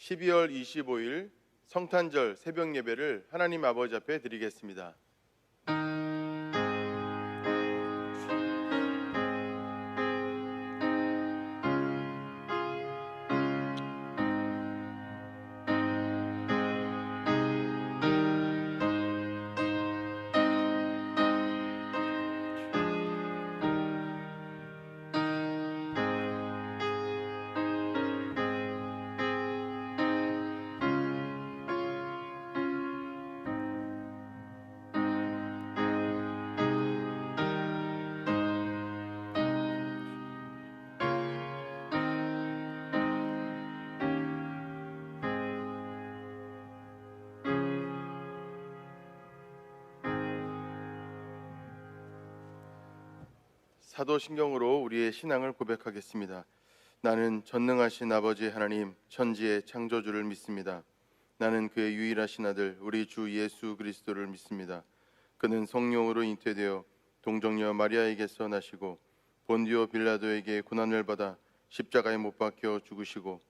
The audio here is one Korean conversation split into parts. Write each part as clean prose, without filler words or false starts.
12월 25일 성탄절 새벽 예배를 하나님 아버지 앞에 드리겠습니다. 사도신경으로 우리의 신앙을 고백하겠습니다. 나는 전능하신 아버지 하나님 천지의 창조주를 믿습니다. 나는 그의 유일하신 아들 우리 주 예수 그리스도를 믿습니다. 그는 성령으로 잉태되어 동정녀 마리아에게서 나시고 본디오 빌라도에게 고난을 받아 십자가에 못 박혀 죽으시고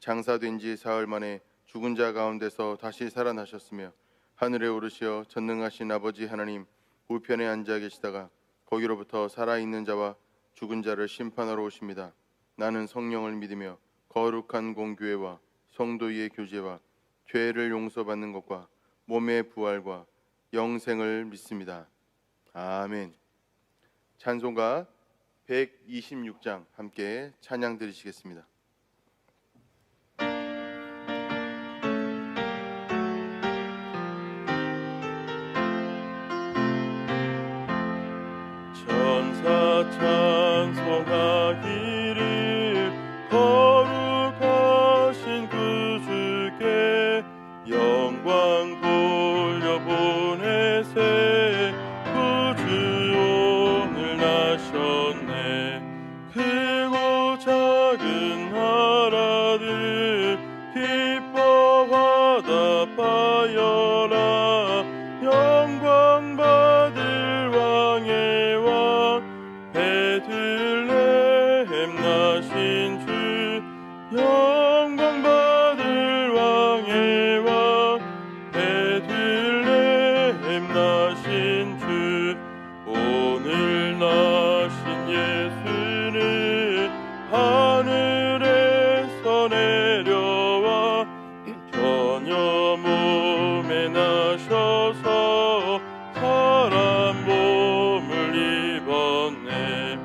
장사된 지 사흘 만에 죽은 자 가운데서 다시 살아나셨으며 하늘에 오르시어 전능하신 아버지 하나님 우편에 앉아 계시다가 거기로부터 살아있는 자와 죽은 자를 심판하러 오십니다. 나는 성령을 믿으며 거룩한 공교회와 성도의 교제와 죄를 용서받는 것과 몸의 부활과 영생을 믿습니다. 아멘. 찬송가 126장 함께 찬양 드리시겠습니다. 찬송하기를 거룩하신 그 주께 영광 돌려보내세. 그 주 오늘 나셨네. 크고 작은 나라들 기뻐하다 파여라. 영광 받을 왕의 왕 베들레헴 나신 주. 영광 받을 왕의 왕 베들레헴 나신 주. 오늘 나신 예수는 하늘에서 내려와 처녀 몸에 나셔서 사람 몸을 입었네.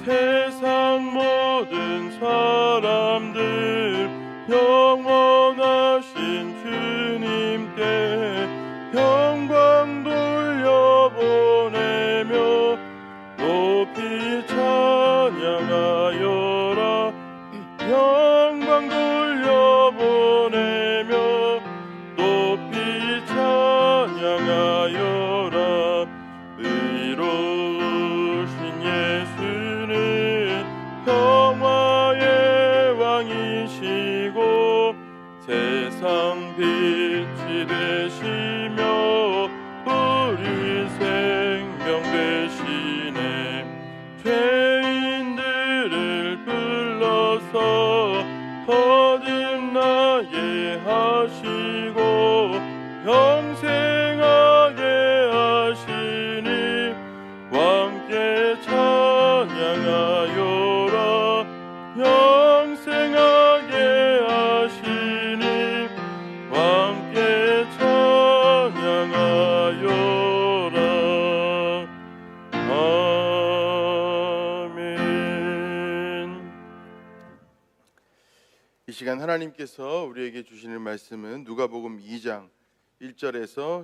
세상 모든 사람들 영원하신 주님께 영광 돌려보내며 높이 찬양하여라. 영광 돌려보내며 높이 찬양하여라. 의로우신 예수는 평화의 왕이시고 세상 빛이 되시며 우리 생명 되시네. 죄인들을 불러서 거듭나게 하시고 영생하게 하시니 왕께 찬양하여라. 영생하게 하시니 왕께 찬양하여라. 아멘. 이 시간 하나님께서 우리에게 주시는 말씀은 누가복음 2장 1절에서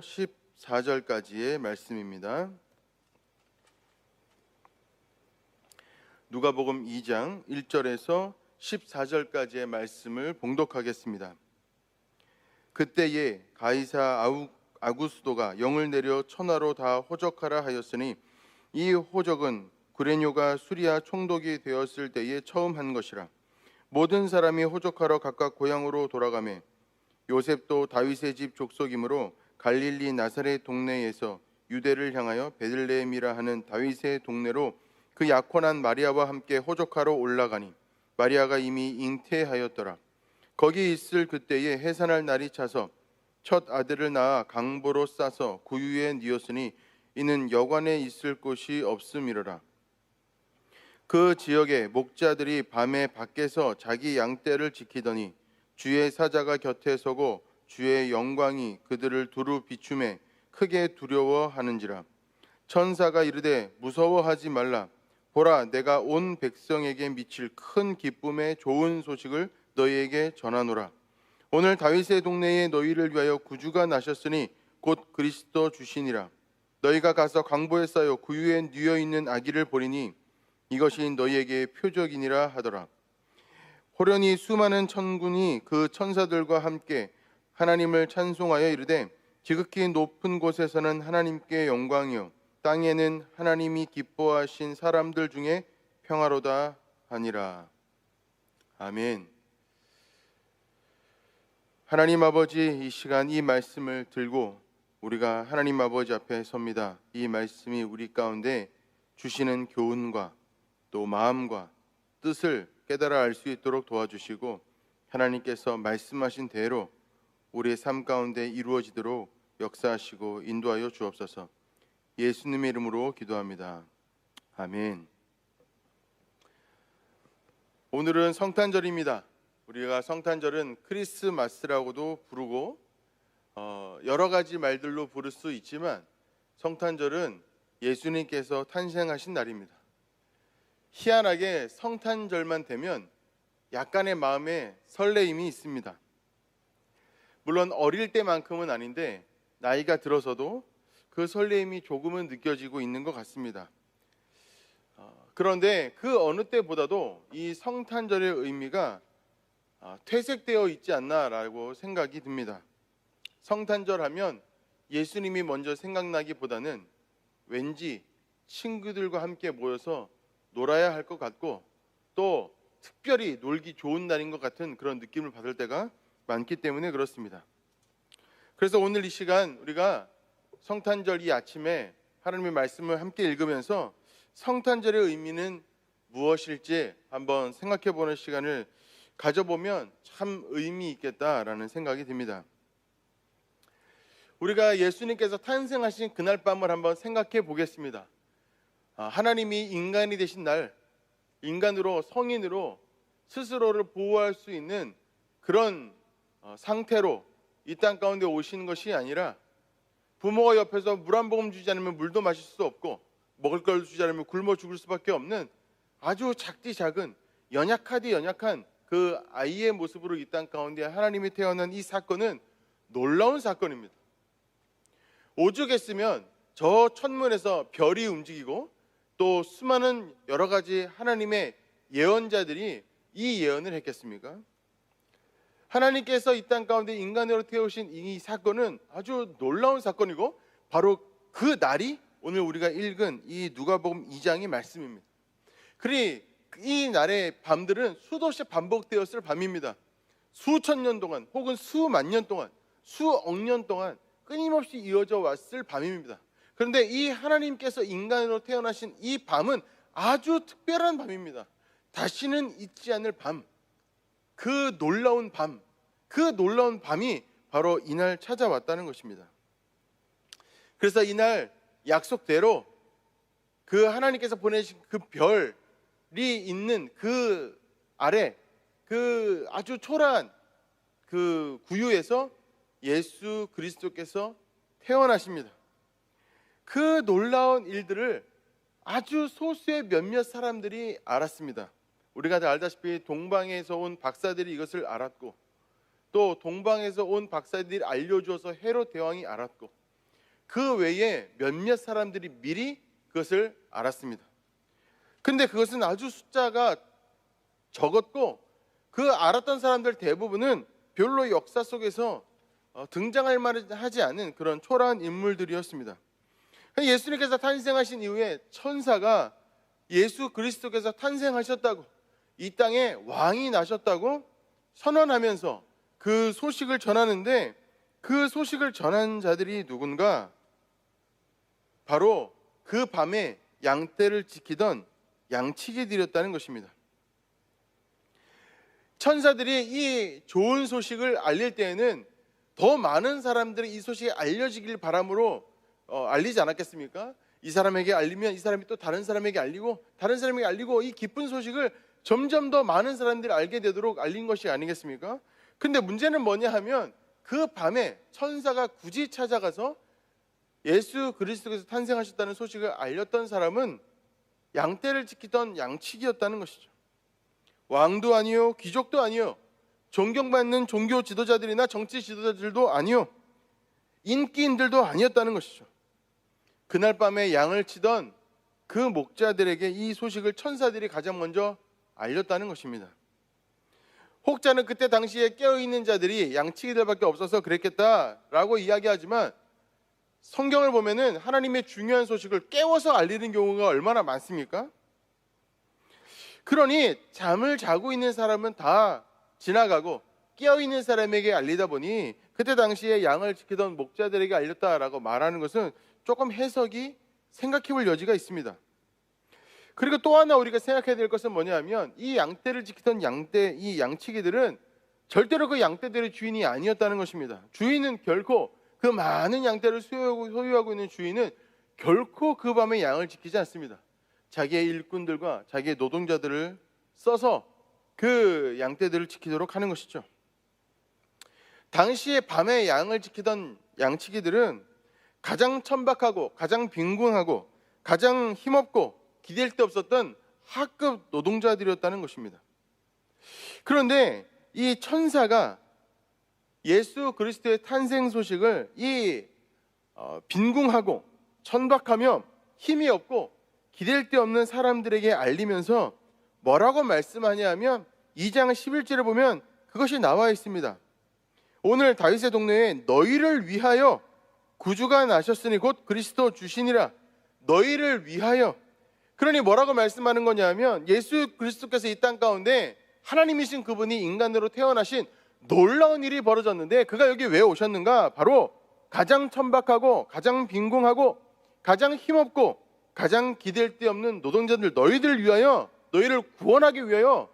14절까지의 말씀입니다. 누가복음 2장 1절에서 14절까지의 말씀을 봉독하겠습니다. 그때에 가이사 아구스도가 영을 내려 천하로 다 호적하라 하였으니 이 호적은 구레뇨가 수리아 총독이 되었을 때에 처음 한 것이라. 모든 사람이 호적하러 각각 고향으로 돌아가매 요셉도 다윗의 집 족속이므로 갈릴리 나사렛 동네에서 유대를 향하여 베들레헴이라 하는 다윗의 동네로 그 약혼한 마리아와 함께 호적하러 올라가니 마리아가 이미 잉태하였더라. 거기 있을 그때에 해산할 날이 차서 첫 아들을 낳아 강보로 싸서 구유에 뉘었으니 이는 여관에 있을 곳이 없음이로라. 그 지역에 목자들이 밤에 밖에서 자기 양떼를 지키더니 주의 사자가 곁에 서고 주의 영광이 그들을 두루 비추매 크게 두려워하는지라. 천사가 이르되 무서워하지 말라. 보라, 내가 온 백성에게 미칠 큰 기쁨의 좋은 소식을 너희에게 전하노라. 오늘 다윗의 동네에 너희를 위하여 구주가 나셨으니 곧 그리스도 주시니라. 너희가 가서 강보에 쌓여 구유에 뉘어 있는 아기를 보리니 이것이 너희에게 표적이니라 하더라. 호련히 수많은 천군이 그 천사들과 함께 하나님을 찬송하여 이르되 지극히 높은 곳에서는 하나님께 영광이요 땅에는 하나님이 기뻐하신 사람들 중에 평화로다 하니라. 아멘. 하나님 아버지, 이 시간 이 말씀을 들고 우리가 하나님 아버지 앞에 섭니다. 이 말씀이 우리 가운데 주시는 교훈과 또 마음과 뜻을 깨달아 알 수 있도록 도와주시고 하나님께서 말씀하신 대로 우리의 삶 가운데 이루어지도록 역사하시고 인도하여 주옵소서. 예수님의 이름으로 기도합니다. 아멘. 오늘은 성탄절입니다. 우리가 성탄절은 크리스마스라고도 부르고 여러 가지 말들로 부를 수 있지만 성탄절은 예수님께서 탄생하신 날입니다. 희한하게 성탄절만 되면 약간의 마음에 설레임이 있습니다. 물론 어릴 때만큼은 아닌데 나이가 들어서도 그 설레임이 조금은 느껴지고 있는 것 같습니다. 그런데 그 어느 때보다도 이 성탄절의 의미가 퇴색되어 있지 않나라고 생각이 듭니다. 성탄절 하면 예수님이 먼저 생각나기보다는 왠지 친구들과 함께 모여서 놀아야 할 것 같고 또 특별히 놀기 좋은 날인 것 같은 그런 느낌을 받을 때가 많기 때문에 그렇습니다. 그래서 오늘 이 시간 우리가 성탄절 이 아침에 하나님의 말씀을 함께 읽으면서 성탄절의 의미는 무엇일지 한번 생각해 보는 시간을 가져보면 참 의미 있겠다라는 생각이 듭니다. 우리가 예수님께서 탄생하신 그날 밤을 한번 생각해 보겠습니다. 하나님이 인간이 되신 날, 인간으로 성인으로 스스로를 보호할 수 있는 그런 상태로 이 땅 가운데 오시는 것이 아니라 부모가 옆에서 물 한 모금 주지 않으면 물도 마실 수 없고 먹을 걸 주지 않으면 굶어 죽을 수밖에 없는 아주 작디 작은 연약하디 연약한 그 아이의 모습으로 이 땅 가운데 하나님이 태어난 이 사건은 놀라운 사건입니다. 오죽했으면 저 천문에서 별이 움직이고 또 수많은 여러 가지 하나님의 예언자들이 이 예언을 했겠습니까? 하나님께서 이 땅 가운데 인간으로 태우신 이 사건은 아주 놀라운 사건이고 바로 그 날이 오늘 우리가 읽은 이 누가복음 2장의 말씀입니다. 그리 이 날의 밤들은 수도 없이 반복되었을 밤입니다. 수천 년 동안 혹은 수만 년 동안 수억 년 동안 끊임없이 이어져 왔을 밤입니다. 그런데 이 하나님께서 인간으로 태어나신 이 밤은 아주 특별한 밤입니다. 다시는 잊지 않을 밤, 그 놀라운 밤, 그 놀라운 밤이 바로 이날 찾아왔다는 것입니다. 그래서 이날 약속대로 그 하나님께서 보내신 그 별이 있는 그 아래 그 아주 초라한 그 구유에서 예수 그리스도께서 태어나십니다. 그 놀라운 일들을 아주 소수의 몇몇 사람들이 알았습니다. 우리가 다 알다시피 동방에서 온 박사들이 이것을 알았고 또 동방에서 온 박사들이 알려주어서 헤롯 대왕이 알았고 그 외에 몇몇 사람들이 미리 그것을 알았습니다. 근데 그것은 아주 숫자가 적었고 그 알았던 사람들 대부분은 별로 역사 속에서 등장할 만하지 않은 그런 초라한 인물들이었습니다. 예수님께서 탄생하신 이후에 천사가 예수 그리스도께서 탄생하셨다고 이 땅에 왕이 나셨다고 선언하면서 그 소식을 전하는데 그 소식을 전한 자들이 누군가? 바로 그 밤에 양떼를 지키던 양치기들이었다는 것입니다. 천사들이 이 좋은 소식을 알릴 때에는 더 많은 사람들이 이 소식이 알려지길 바람으로 알리지 않았겠습니까? 이 사람에게 알리면 이 사람이 또 다른 사람에게 알리고 다른 사람에게 알리고 이 기쁜 소식을 점점 더 많은 사람들이 알게 되도록 알린 것이 아니겠습니까? 근데 문제는 뭐냐 하면 그 밤에 천사가 굳이 찾아가서 예수 그리스도께서 탄생하셨다는 소식을 알렸던 사람은 양떼를 지키던 양치기였다는 것이죠. 왕도 아니요, 귀족도 아니요, 존경받는 종교 지도자들이나 정치 지도자들도 아니요, 인기인들도 아니었다는 것이죠. 그날 밤에 양을 치던 그 목자들에게 이 소식을 천사들이 가장 먼저 알렸다는 것입니다. 혹자는 그때 당시에 깨어있는 자들이 양치기들밖에 없어서 그랬겠다라고 이야기하지만 성경을 보면은 하나님의 중요한 소식을 깨워서 알리는 경우가 얼마나 많습니까? 그러니 잠을 자고 있는 사람은 다 지나가고 깨어있는 사람에게 알리다 보니 그때 당시에 양을 지키던 목자들에게 알렸다라고 말하는 것은 조금 해석이 생각해볼 여지가 있습니다. 그리고 또 하나 우리가 생각해야 될 것은 뭐냐면 이 양떼를 지키던 이 양치기들은 절대로 그 양떼들의 주인이 아니었다는 것입니다. 주인은 결코 그 많은 양떼를 소유하고 있는 주인은 결코 그 밤에 양을 지키지 않습니다. 자기의 일꾼들과 자기의 노동자들을 써서 그 양떼들을 지키도록 하는 것이죠. 당시에 밤에 양을 지키던 양치기들은 가장 천박하고 가장 빈궁하고 가장 힘없고 기댈 데 없었던 하급 노동자들이었다는 것입니다. 그런데 이 천사가 예수 그리스도의 탄생 소식을 이 빈궁하고 천박하며 힘이 없고 기댈 데 없는 사람들에게 알리면서 뭐라고 말씀하냐 하면 2장 11절에 보면 그것이 나와 있습니다. 오늘 다윗의 동네에 너희를 위하여 구주가 나셨으니 곧 그리스도 주시니라. 너희를 위하여. 그러니 뭐라고 말씀하는 거냐면 예수 그리스도께서 이 땅 가운데 하나님이신 그분이 인간으로 태어나신 놀라운 일이 벌어졌는데 그가 여기 왜 오셨는가? 바로 가장 천박하고 가장 빈궁하고 가장 힘없고 가장 기댈 데 없는 노동자들 너희들을 위하여, 너희를 구원하기 위하여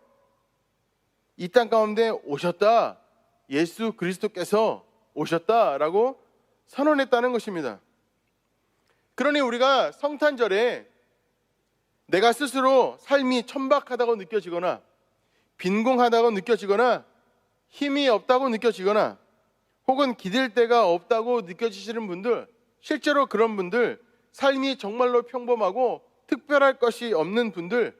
이 땅 가운데 오셨다. 예수 그리스도께서 오셨다라고 선언했다는 것입니다. 그러니 우리가 성탄절에 내가 스스로 삶이 천박하다고 느껴지거나 빈궁하다고 느껴지거나 힘이 없다고 느껴지거나 혹은 기댈 데가 없다고 느껴지시는 분들, 실제로 그런 분들, 삶이 정말로 평범하고 특별할 것이 없는 분들,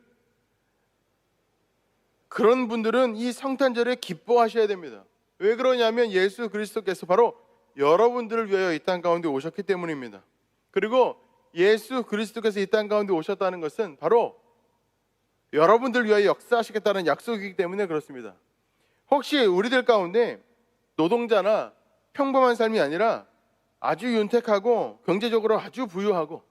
그런 분들은 이 성탄절에 기뻐하셔야 됩니다. 왜 그러냐면 예수 그리스도께서 바로 여러분들을 위하여 이 땅 가운데 오셨기 때문입니다. 그리고 예수 그리스도께서 이 땅 가운데 오셨다는 것은 바로 여러분들 위하여 역사하시겠다는 약속이기 때문에 그렇습니다. 혹시 우리들 가운데 노동자나 평범한 삶이 아니라 아주 윤택하고 경제적으로 아주 부유하고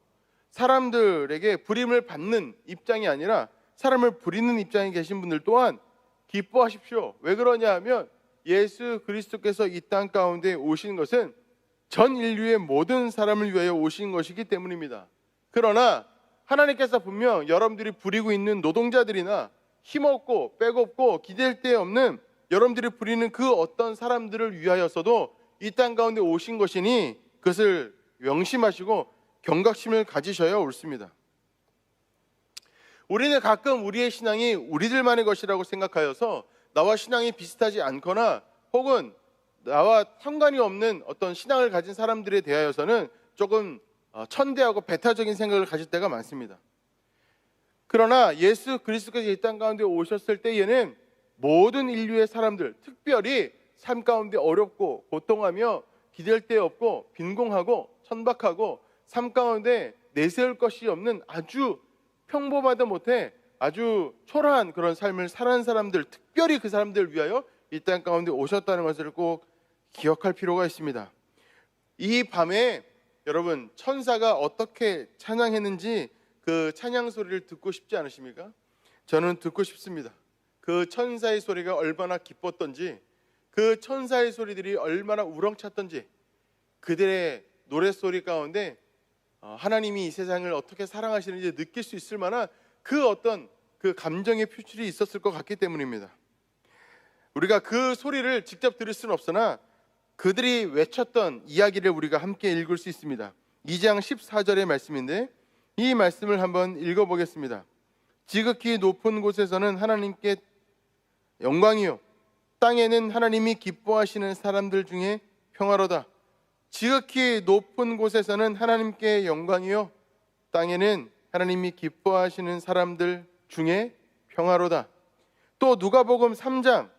사람들에게 부림을 받는 입장이 아니라 사람을 부리는 입장에 계신 분들 또한 기뻐하십시오. 왜 그러냐 하면 예수 그리스도께서 이 땅 가운데 오신 것은 전 인류의 모든 사람을 위하여 오신 것이기 때문입니다. 그러나 하나님께서 분명 여러분들이 부리고 있는 노동자들이나 힘없고 빼곡고 기댈 데 없는 여러분들이 부리는 그 어떤 사람들을 위하여서도 이 땅 가운데 오신 것이니 그것을 명심하시고 경각심을 가지셔야 옳습니다. 우리는 가끔 우리의 신앙이 우리들만의 것이라고 생각하여서 나와 신앙이 비슷하지 않거나 혹은 나와 상관이 없는 어떤 신앙을 가진 사람들에 대하여서는 조금 천대하고 배타적인 생각을 가질 때가 많습니다. 그러나 예수 그리스도께서 이 땅 가운데 오셨을 때에는 모든 인류의 사람들, 특별히 삶 가운데 어렵고 고통하며 기댈 데 없고 빈궁하고 천박하고 삶 가운데 내세울 것이 없는 아주 평범하다 못해 아주 초라한 그런 삶을 사는 사람들, 특별히 그 사람들을 위하여 이 땅 가운데 오셨다는 것을 꼭 기억할 필요가 있습니다. 이 밤에 여러분 천사가 어떻게 찬양했는지 그 찬양 소리를 듣고 싶지 않으십니까? 저는 듣고 싶습니다. 그 천사의 소리가 얼마나 기뻤던지, 그 천사의 소리들이 얼마나 우렁찼던지, 그들의 노랫소리 가운데 하나님이 이 세상을 어떻게 사랑하시는지 느낄 수 있을 만한 그 어떤 그 감정의 표출이 있었을 것 같기 때문입니다. 우리가 그 소리를 직접 들을 수는 없으나 그들이 외쳤던 이야기를 우리가 함께 읽을 수 있습니다. 2장 14절의 말씀인데 이 말씀을 한번 읽어보겠습니다. 지극히 높은 곳에서는 하나님께 영광이요 땅에는 하나님이 기뻐하시는 사람들 중에 평화로다. 지극히 높은 곳에서는 하나님께 영광이요 땅에는 하나님이 기뻐하시는 사람들 중에 평화로다. 또 누가복음 3장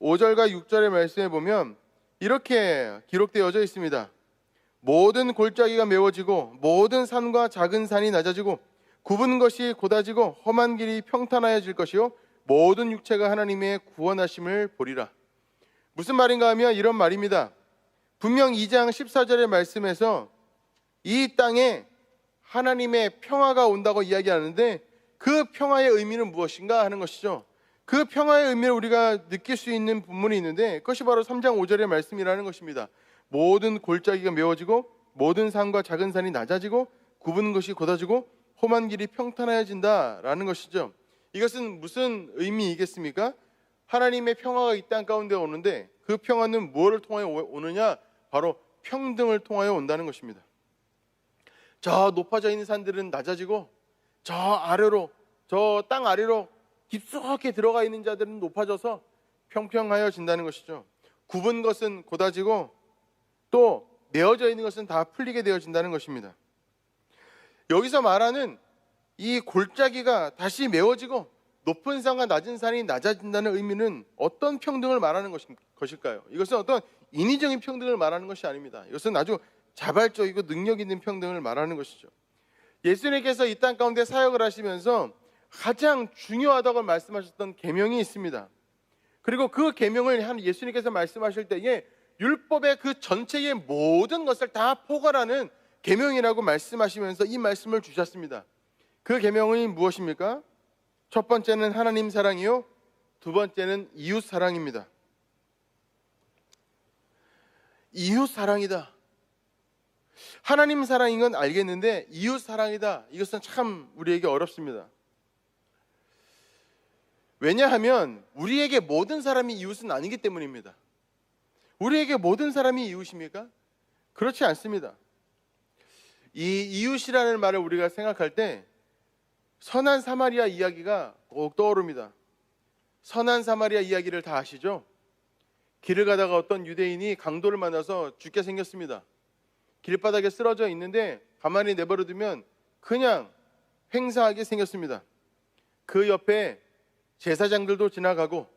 5절과 6절의 말씀에 보면 이렇게 기록되어져 있습니다. 모든 골짜기가 메워지고 모든 산과 작은 산이 낮아지고 굽은 것이 곧아지고 험한 길이 평탄하여질 것이요 모든 육체가 하나님의 구원하심을 보리라. 무슨 말인가 하면 이런 말입니다. 분명 2장 14절의 말씀에서 이 땅에 하나님의 평화가 온다고 이야기하는데 그 평화의 의미는 무엇인가 하는 것이죠. 그 평화의 의미를 우리가 느낄 수 있는 부분이 있는데 그것이 바로 3장 5절의 말씀이라는 것입니다. 모든 골짜기가 메워지고 모든 산과 작은 산이 낮아지고 굽은 것이 곧아지고 험한 길이 평탄해진다라는 것이죠. 이것은 무슨 의미이겠습니까? 하나님의 평화가 이 땅 가운데 오는데 그 평화는 무엇을 통하여 오느냐? 바로 평등을 통하여 온다는 것입니다. 저 높아져 있는 산들은 낮아지고 저 아래로 저 땅 아래로 깊숙이 들어가 있는 자들은 높아져서 평평하여진다는 것이죠. 굽은 것은 곧아지고 또 메어져 있는 것은 다 풀리게 되어진다는 것입니다. 여기서 말하는 이 골짜기가 다시 메워지고 높은 산과 낮은 산이 낮아진다는 의미는 어떤 평등을 말하는 것일까요? 이것은 어떤 인위적인 평등을 말하는 것이 아닙니다. 이것은 아주 자발적이고 능력 있는 평등을 말하는 것이죠. 예수님께서 이 땅 가운데 사역을 하시면서 가장 중요하다고 말씀하셨던 계명이 있습니다. 그리고 그 계명을 예수님께서 말씀하실 때에 율법의 그 전체의 모든 것을 다 포괄하는 계명이라고 말씀하시면서 이 말씀을 주셨습니다. 그 계명은 무엇입니까? 첫 번째는 하나님 사랑이요, 두 번째는 이웃 사랑입니다. 이웃 사랑이다. 하나님 사랑인 건 알겠는데 이웃 사랑이다. 이것은 참 우리에게 어렵습니다. 왜냐하면 우리에게 모든 사람이 이웃은 아니기 때문입니다. 우리에게 모든 사람이 이웃입니까? 그렇지 않습니다. 이 이웃이라는 말을 우리가 생각할 때 선한 사마리아 이야기가 꼭 떠오릅니다. 선한 사마리아 이야기를 다 아시죠? 길을 가다가 어떤 유대인이 강도를 만나서 죽게 생겼습니다. 길바닥에 쓰러져 있는데 가만히 내버려두면 그냥 횡사하게 생겼습니다. 그 옆에 제사장들도 지나가고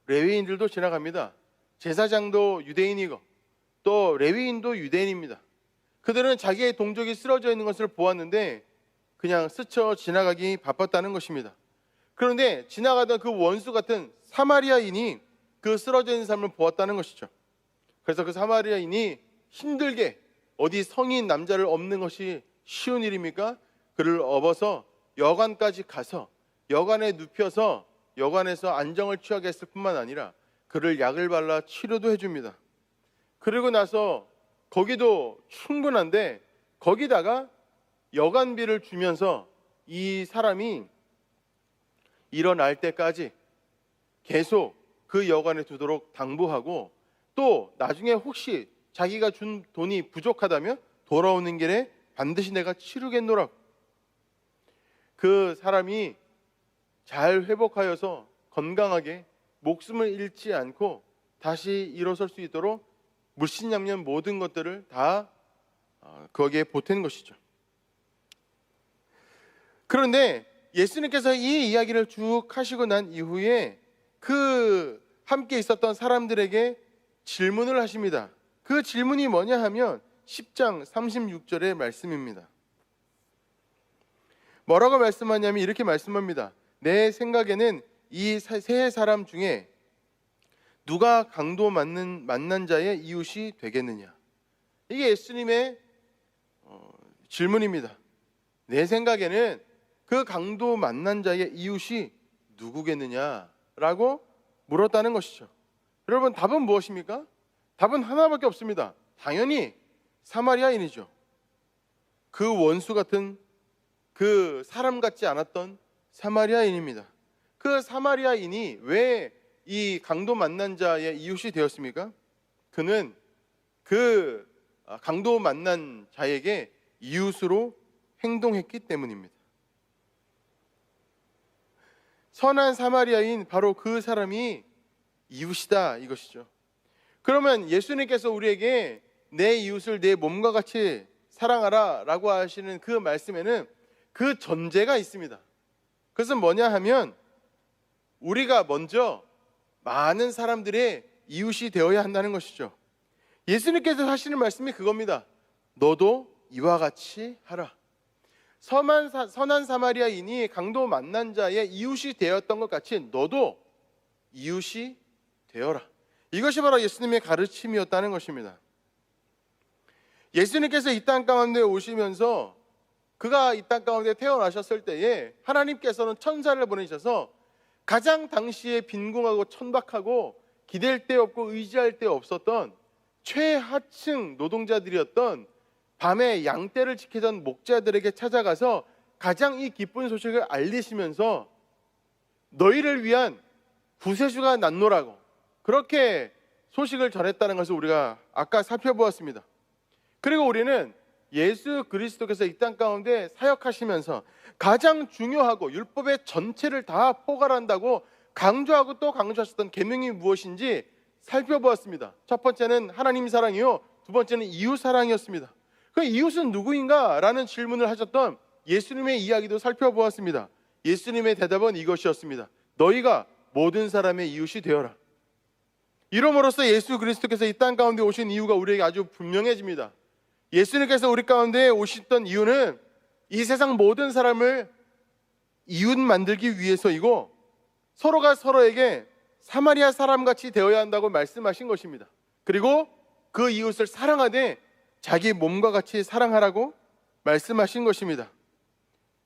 레위인들도 지나갑니다. 제사장도 유대인이고 또 레위인도 유대인입니다. 그들은 자기의 동족이 쓰러져 있는 것을 보았는데 그냥 스쳐 지나가기 바빴다는 것입니다. 그런데 지나가던 그 원수 같은 사마리아인이 그 쓰러져 있는 사람을 보았다는 것이죠. 그래서 그 사마리아인이 힘들게 어디 성인 남자를 업는 것이 쉬운 일입니까? 그를 업어서 여관까지 가서 여관에 눕혀서 여관에서 안정을 취하게 했을 뿐만 아니라 그를 약을 발라 치료도 해줍니다. 그리고 나서 거기도 충분한데 거기다가 여관비를 주면서 이 사람이 일어날 때까지 계속 그 여관에 두도록 당부하고 또 나중에 혹시 자기가 준 돈이 부족하다면 돌아오는 길에 반드시 내가 치르겠노라. 그 사람이 잘 회복하여서 건강하게 목숨을 잃지 않고 다시 일어설 수 있도록 물신양면 모든 것들을 다 거기에 보탠 것이죠. 그런데 예수님께서 이 이야기를 쭉 하시고 난 이후에 그 함께 있었던 사람들에게 질문을 하십니다. 그 질문이 뭐냐 하면 10장 36절의 말씀입니다. 뭐라고 말씀하냐면 이렇게 말씀합니다. 내 생각에는 이 세 사람 중에 누가 강도 만난 자의 이웃이 되겠느냐? 이게 예수님의 질문입니다. 내 생각에는 그 강도 만난 자의 이웃이 누구겠느냐라고 물었다는 것이죠. 여러분, 답은 무엇입니까? 답은 하나밖에 없습니다. 당연히 사마리아인이죠. 그 원수 같은 그 사람 같지 않았던 사마리아인입니다. 그 사마리아인이 왜 이 강도 만난 자의 이웃이 되었습니까? 그는 그 강도 만난 자에게 이웃으로 행동했기 때문입니다. 선한 사마리아인 바로 그 사람이 이웃이다 이것이죠. 그러면 예수님께서 우리에게 내 이웃을 내 몸과 같이 사랑하라 라고 하시는 그 말씀에는 그 전제가 있습니다. 그것은 뭐냐 하면 우리가 먼저 많은 사람들의 이웃이 되어야 한다는 것이죠. 예수님께서 하시는 말씀이 그겁니다. 너도 이와 같이 하라. 선한 사마리아인이 강도 만난 자의 이웃이 되었던 것 같이 너도 이웃이 되어라. 이것이 바로 예수님의 가르침이었다는 것입니다. 예수님께서 이 땅 가운데 오시면서 그가 이 땅 가운데 태어나셨을 때에 하나님께서는 천사를 보내셔서 가장 당시에 빈궁하고 천박하고 기댈 데 없고 의지할 데 없었던 최하층 노동자들이었던 밤에 양떼를 지키던 목자들에게 찾아가서 가장 이 기쁜 소식을 알리시면서 너희를 위한 구세주가 났노라고 그렇게 소식을 전했다는 것을 우리가 아까 살펴보았습니다. 그리고 우리는 예수 그리스도께서 이 땅 가운데 사역하시면서 가장 중요하고 율법의 전체를 다 포괄한다고 강조하고 또 강조하셨던 계명이 무엇인지 살펴보았습니다. 첫 번째는 하나님 사랑이요, 두 번째는 이웃 사랑이었습니다. 그 이웃은 누구인가? 라는 질문을 하셨던 예수님의 이야기도 살펴보았습니다. 예수님의 대답은 이것이었습니다. 너희가 모든 사람의 이웃이 되어라. 이름으로써 예수 그리스도께서 이 땅 가운데 오신 이유가 우리에게 아주 분명해집니다. 예수님께서 우리 가운데 오셨던 이유는 이 세상 모든 사람을 이웃 만들기 위해서이고 서로가 서로에게 사마리아 사람같이 되어야 한다고 말씀하신 것입니다. 그리고 그 이웃을 사랑하되 자기 몸과 같이 사랑하라고 말씀하신 것입니다.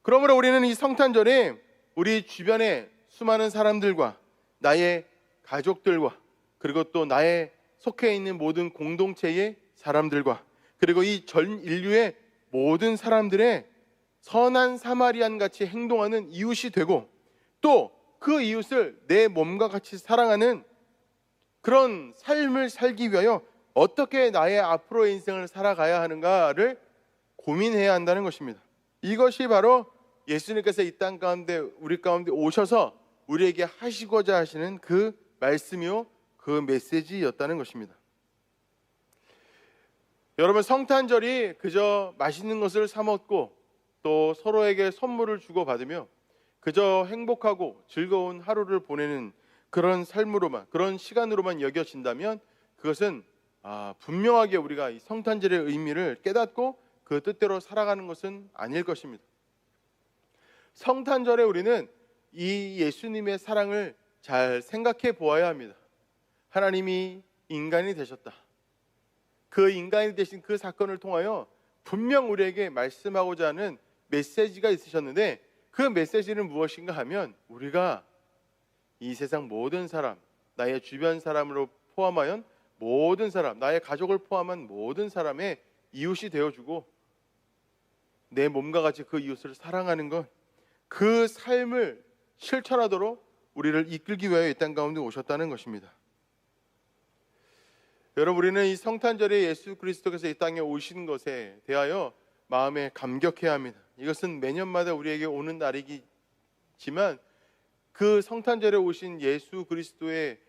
그러므로 우리는 이 성탄절에 우리 주변의 수많은 사람들과 나의 가족들과 그리고 또 나의 속해 있는 모든 공동체의 사람들과 그리고 이 전 인류의 모든 사람들의 선한 사마리안 같이 행동하는 이웃이 되고 또 그 이웃을 내 몸과 같이 사랑하는 그런 삶을 살기 위하여 어떻게 나의 앞으로의 인생을 살아가야 하는가를 고민해야 한다는 것입니다. 이것이 바로 예수님께서 이 땅 가운데 우리 가운데 오셔서 우리에게 하시고자 하시는 그 말씀이요 그 메시지였다는 것입니다. 여러분, 성탄절이 그저 맛있는 것을 사 먹고 또 서로에게 선물을 주고받으며 그저 행복하고 즐거운 하루를 보내는 그런 삶으로만, 그런 시간으로만 여겨진다면 그것은 분명하게 우리가 이 성탄절의 의미를 깨닫고 그 뜻대로 살아가는 것은 아닐 것입니다. 성탄절에 우리는 이 예수님의 사랑을 잘 생각해 보아야 합니다. 하나님이 인간이 되셨다. 그 인간이 되신 그 사건을 통하여 분명 우리에게 말씀하고자 하는 메시지가 있으셨는데 그 메시지는 무엇인가 하면 우리가 이 세상 모든 사람, 나의 주변 사람으로 포함하여 모든 사람, 나의 가족을 포함한 모든 사람의 이웃이 되어주고 내 몸과 같이 그 이웃을 사랑하는 것, 그 삶을 실천하도록 우리를 이끌기 위하여 이 땅 가운데 오셨다는 것입니다. 여러분, 우리는 이 성탄절에 예수 그리스도께서 이 땅에 오신 것에 대하여 마음에 감격해야 합니다. 이것은 매년마다 우리에게 오는 날이지만 그 성탄절에 오신 예수 그리스도의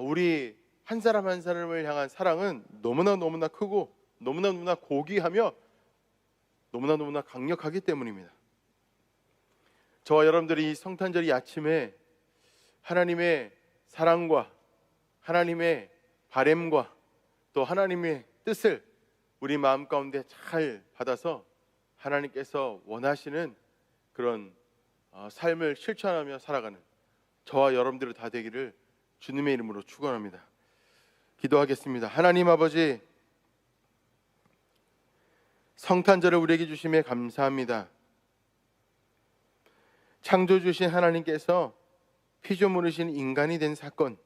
우리 한 사람 한 사람을 향한 사랑은 너무나 크고 너무나 고귀하며 너무나 강력하기 때문입니다. 저와 여러분들이 이 성탄절이 아침에 하나님의 사랑과 하나님의 바램과 또 하나님의 뜻을 우리 마음 가운데 잘 받아서 하나님께서 원하시는 그런 삶을 실천하며 살아가는 저와 여러분들이 다 되기를 주님의 이름으로 축원합니다. 기도하겠습니다. 하나님 아버지, 성탄절을 우리에게 주심에 감사합니다. 창조 주신 하나님께서 피조물이신 인간이 된 사건,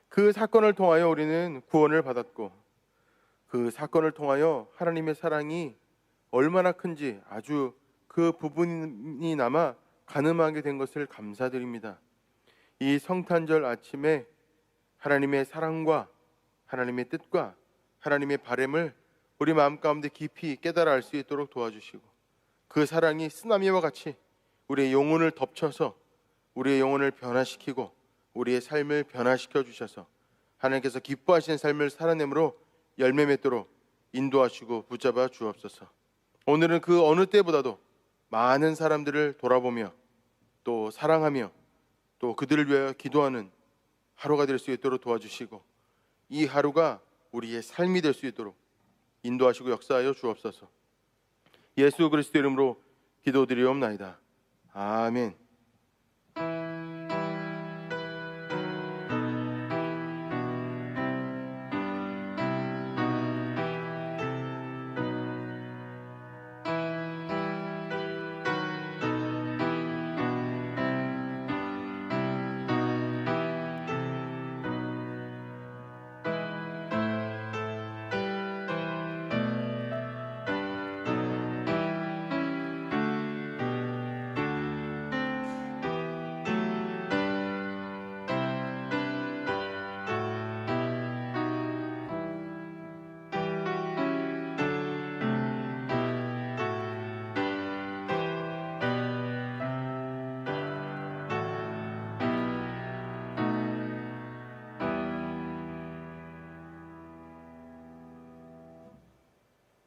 그 사건을 통하여 우리는 구원을 받았고 그 사건을 통하여 하나님의 사랑이 얼마나 큰지 아주 그 부분이 남아 가늠하게 된 것을 감사드립니다. 이 성탄절 아침에 하나님의 사랑과 하나님의 뜻과 하나님의 바램을 우리 마음 가운데 깊이 깨달아 알 수 있도록 도와주시고, 그 사랑이 쓰나미와 같이 우리의 영혼을 덮쳐서 우리의 영혼을 변화시키고 우리의 삶을 변화시켜 주셔서 하나님께서 기뻐하시는 삶을 살아내므로 열매 맺도록 인도하시고 붙잡아 주옵소서. 오늘은 그 어느 때보다도 많은 사람들을 돌아보며 또 사랑하며 또 그들을 위하여 기도하는 하루가 될 수 있도록 도와주시고, 이 하루가 우리의 삶이 될 수 있도록 인도하시고 역사하여 주옵소서. 예수 그리스도 이름으로 기도드리옵나이다. 아멘.